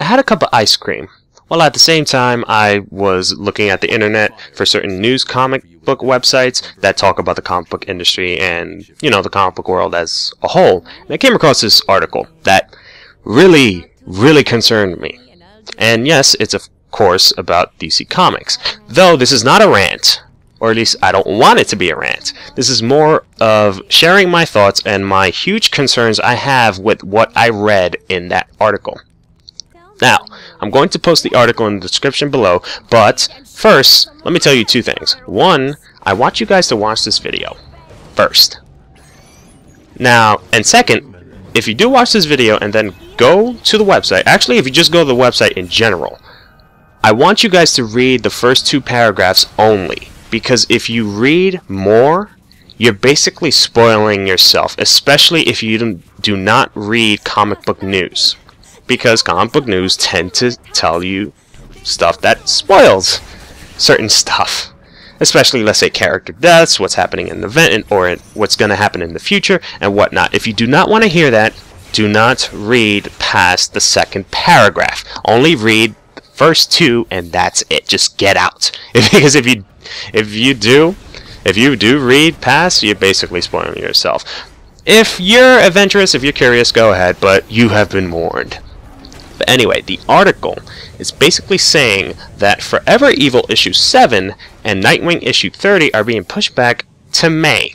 I had a cup of ice cream, while at the same time I was looking at the internet for certain news comic book websites that talk about the comic book industry and, you know, the comic book world as a whole. And I came across this article that really concerned me. And yes, it's of course about DC Comics. Though this is not a rant, or at least I don't want it to be a rant. This is more of sharing my thoughts and my huge concerns I have with what I read in that article. Now, I'm going to post the article in the description below, but first, let me tell you two things. One, I want you guys to watch this video first. Now, and second, if you do watch this video and then go to the website, actually if you just go to the website in general, I want you guys to read the first 2 paragraphs only, because if you read more, you're basically spoiling yourself, especially if you do not read comic book news. Because comic book news tend to tell you stuff that spoils certain stuff. Especially, let's say, character deaths, what's happening in the event, or what's going to happen in the future, and whatnot. If you do not want to hear that, do not read past the 2nd paragraph. Only read the first 2, and that's it. Just get out. Because if you do read past, you're basically spoiling yourself. If you're adventurous, if you're curious, go ahead, but you have been warned. But anyway, the article is basically saying that Forever Evil issue 7 and Nightwing issue 30 are being pushed back to May.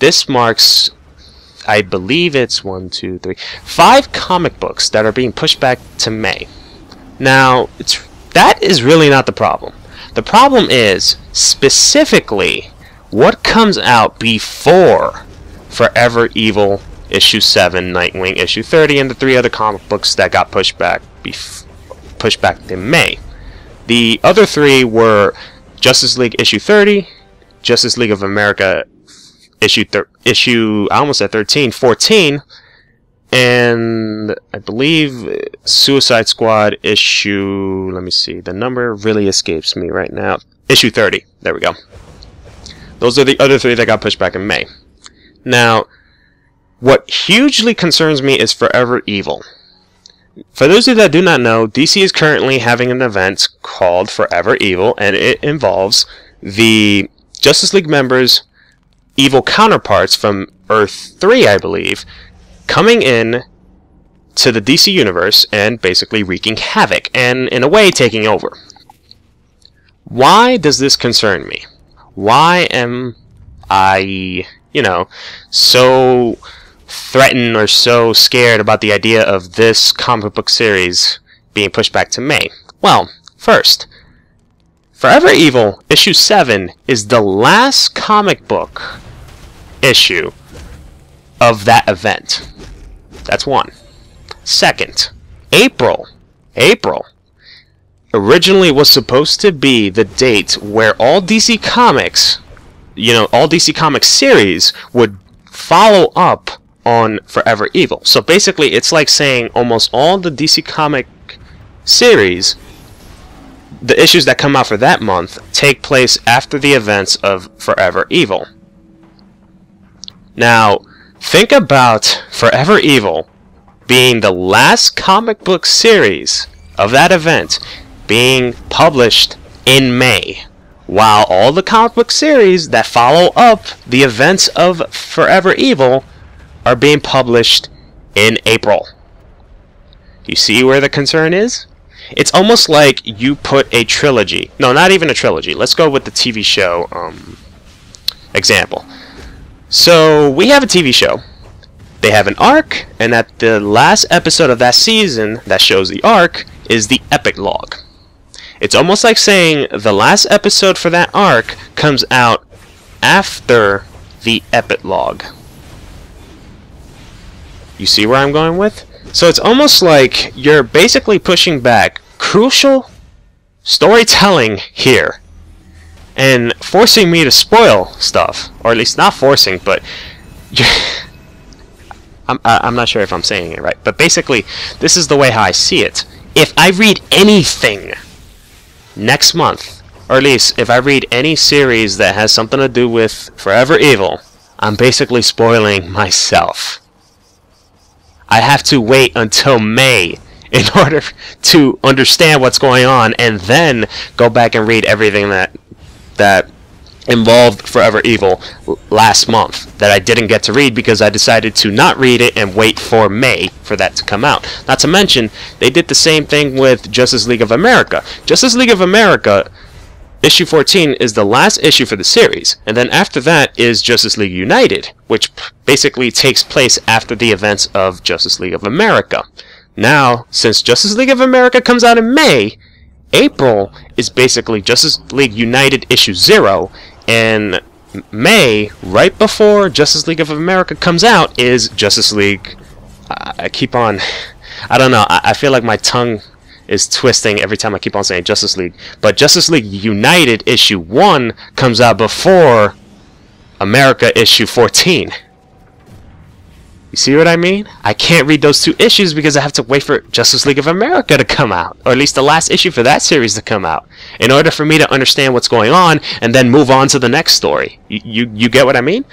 This marks, I believe it's 5 comic books that are being pushed back to May. Now, that is really not the problem. The problem is, specifically, what comes out before Forever Evil issue 7, Nightwing issue 30, and the 3 other comic books that got pushed back in May. The other 3 were Justice League issue 30, Justice League of America issue I almost said 14, and I believe Suicide Squad issue, let me see, the number really escapes me right now, issue 30, there we go. Those are the other 3 that got pushed back in May. Now, what hugely concerns me is Forever Evil. For those of you that do not know, DC is currently having an event called Forever Evil, and it involves the Justice League members' evil counterparts from Earth 3, I believe, coming in to the DC universe and basically wreaking havoc, and in a way taking over. Why does this concern me? Why am I, so threatened or so scared about the idea of this comic book series being pushed back to May? Well, first, Forever Evil issue 7 is the last comic book issue of that event. That's one. Second, April originally was supposed to be the date where all DC Comics, all DC Comics series would follow up on Forever Evil. So basically, it's like saying almost all the DC Comic series, the issues that come out for that month, take place after the events of Forever Evil. Now, think about Forever Evil being the last comic book series of that event being published in May, while all the comic book series that follow up the events of Forever Evil are being published in April. You see where the concern is? It's almost like you put a trilogy. No, not even a trilogy. Let's go with the TV show example. So we have a TV show. They have an arc, and at the last episode of that season that shows the arc is the epilogue. It's almost like saying the last episode for that arc comes out after the epilogue. You see where I'm going with? So it's almost like you're basically pushing back crucial storytelling here and forcing me to spoil stuff, or at least not forcing, but I'm not sure if I'm saying it right, but basically this is the way how I see it. If I read anything next month, or at least if I read any series that has something to do with Forever Evil, I'm basically spoiling myself. I have to wait until May in order to understand what's going on, and then go back and read everything that involved Forever Evil last month that I didn't get to read because I decided to not read it and wait for May for that to come out. Not to mention, they did the same thing with Justice League of America. Justice League of America issue 14 is the last issue for the series, and then after that is Justice League United, which basically takes place after the events of Justice League of America. Now, since Justice League of America comes out in May, April is basically Justice League United issue 0, and May, right before Justice League of America comes out, is Justice League... I don't know, I feel like my tongue is twisting every time I keep on saying Justice League. But Justice League United issue 1 comes out before America issue 14. You see what I mean? I can't read those two issues because I have to wait for Justice League of America to come out, or at least the last issue for that series to come out, in order for me to understand what's going on and then move on to the next story. You get what I mean?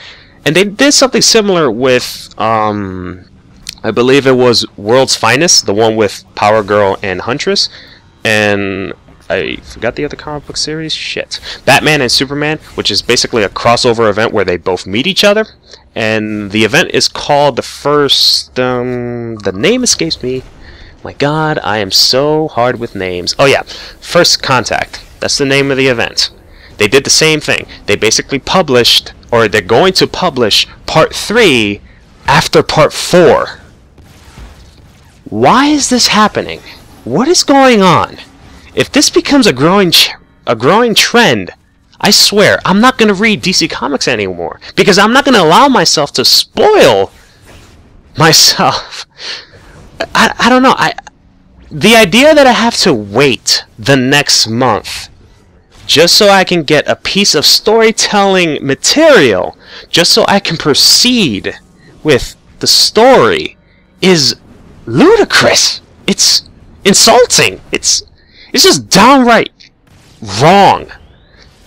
And they did something similar with, I believe it was World's Finest, the one with Power Girl and Huntress, and I forgot the other comic book series. Shit. Batman and Superman, which is basically a crossover event where they both meet each other. And the event is called the first... the name escapes me. My god, I am so hard with names. Oh yeah, First Contact. That's the name of the event. They did the same thing. They basically published, or they're going to publish, Part 3 after Part 4. Why is this happening? What is going on? If this becomes a growing trend, I swear I'm not going to read DC Comics anymore, because I'm not going to allow myself to spoil myself. I don't know. The idea that I have to wait the next month just so I can get a piece of storytelling material, just so I can proceed with the story, is ludicrous. It's insulting. It's just downright wrong.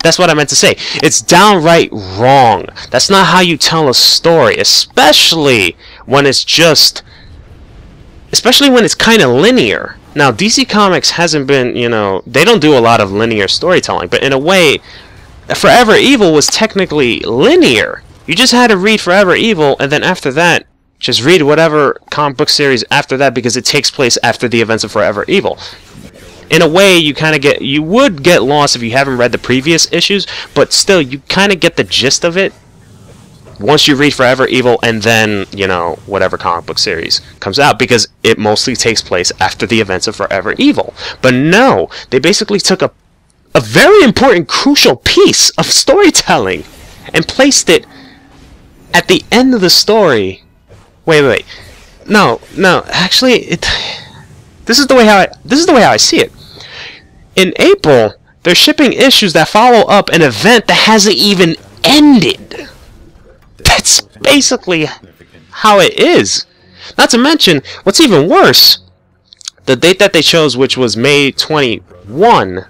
That's what I meant to say. It's downright wrong. That's not how you tell a story, especially when it's kind of linear. Now, DC Comics hasn't been, they don't do a lot of linear storytelling, but in a way, Forever Evil was technically linear. You just had to read Forever Evil, and then after that, just read whatever comic book series after that, because it takes place after the events of Forever Evil. In a way, you would get lost if you haven't read the previous issues, but still, you kind of get the gist of it once you read Forever Evil and then, whatever comic book series comes out, because it mostly takes place after the events of Forever Evil. But no, they basically took a very important, crucial piece of storytelling and placed it at the end of the story. Wait. No, actually, this is the way how I see it. In April, they're shipping issues that follow up an event that hasn't even ended. That's basically how it is. Not to mention, what's even worse, the date that they chose, which was May 21,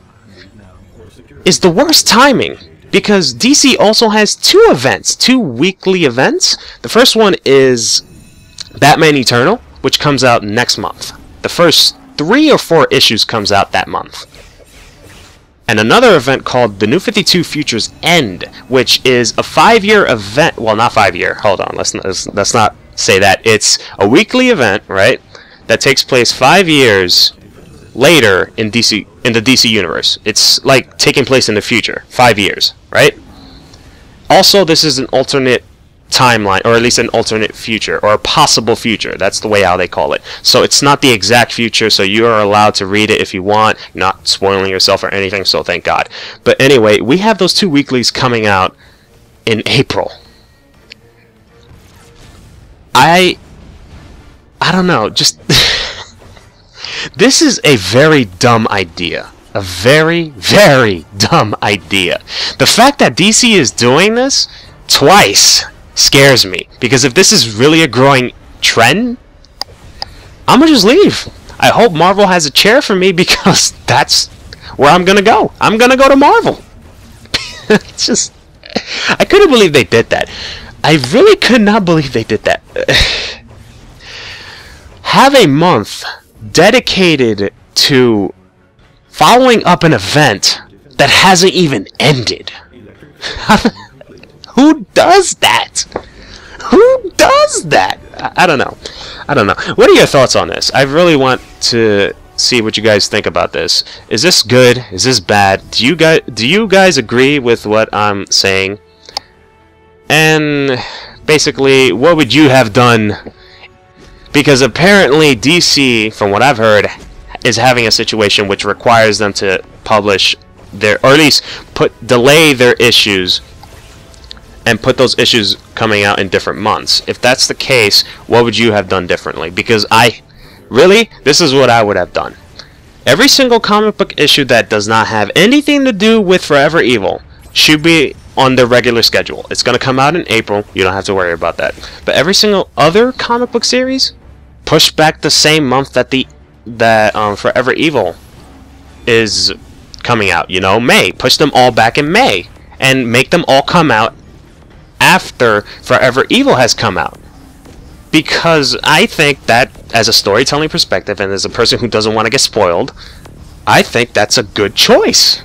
is the worst timing, because DC also has two weekly events. The first one is Batman Eternal, which comes out next month. The first 3 or 4 issues comes out that month. And another event called The New 52 Futures End, which is a 5-year event. Well, not 5-year. Hold on. Let's not say that. It's a weekly event, right? That takes place 5 years later in the DC universe. It's like taking place in the future. 5 years, right? Also, this is an alternate timeline, or at least an alternate future, or a possible future. That's the way how they call it. So it's not the exact future, so you are allowed to read it if you want, not spoiling yourself or anything, so thank God. But anyway, we have those 2 weeklies coming out in April. I don't know, just this is a very dumb idea. A very, very dumb idea. The fact that DC is doing this twice scares me, because if this is really a growing trend, I'm gonna just leave. I hope Marvel has a chair for me, because that's where I'm gonna go. I'm gonna go to Marvel. It's just, I couldn't believe they did that. I really could not believe they did that. Have a month dedicated to following up an event that hasn't even ended. Who does that? Who does that? I don't know. I don't know. What are your thoughts on this? I really want to see what you guys think about this. Is this good? Is this bad? Do you guys agree with what I'm saying? And basically, what would you have done? Because apparently DC, from what I've heard, is having a situation which requires them to publish their, or at least delay their issues and put those issues coming out in different months. If that's the case, what would you have done differently? Because this is what I would have done. Every single comic book issue that does not have anything to do with Forever Evil should be on the regular schedule. It's going to come out in April. You don't have to worry about that. But every single other comic book series, push back the same month that Forever Evil is coming out. You know, May. Push them all back in May. And make them all come out after Forever Evil has come out. Because I think that, as a storytelling perspective, and as a person who doesn't want to get spoiled, I think that's a good choice.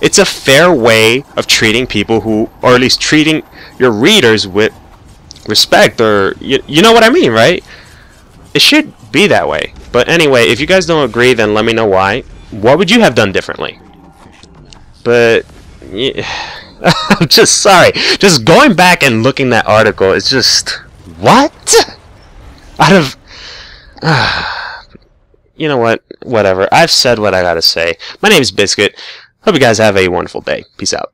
It's a fair way of treating people who, or at least treating your readers with respect, or, you know what I mean, right? It should be that way. But anyway, if you guys don't agree, then let me know why. What would you have done differently? But yeah, I'm just sorry. Just going back and looking at that article, it's just, what? Out of, you know what? Whatever. I've said what I gotta say. My name is Bizkit. Hope you guys have a wonderful day. Peace out.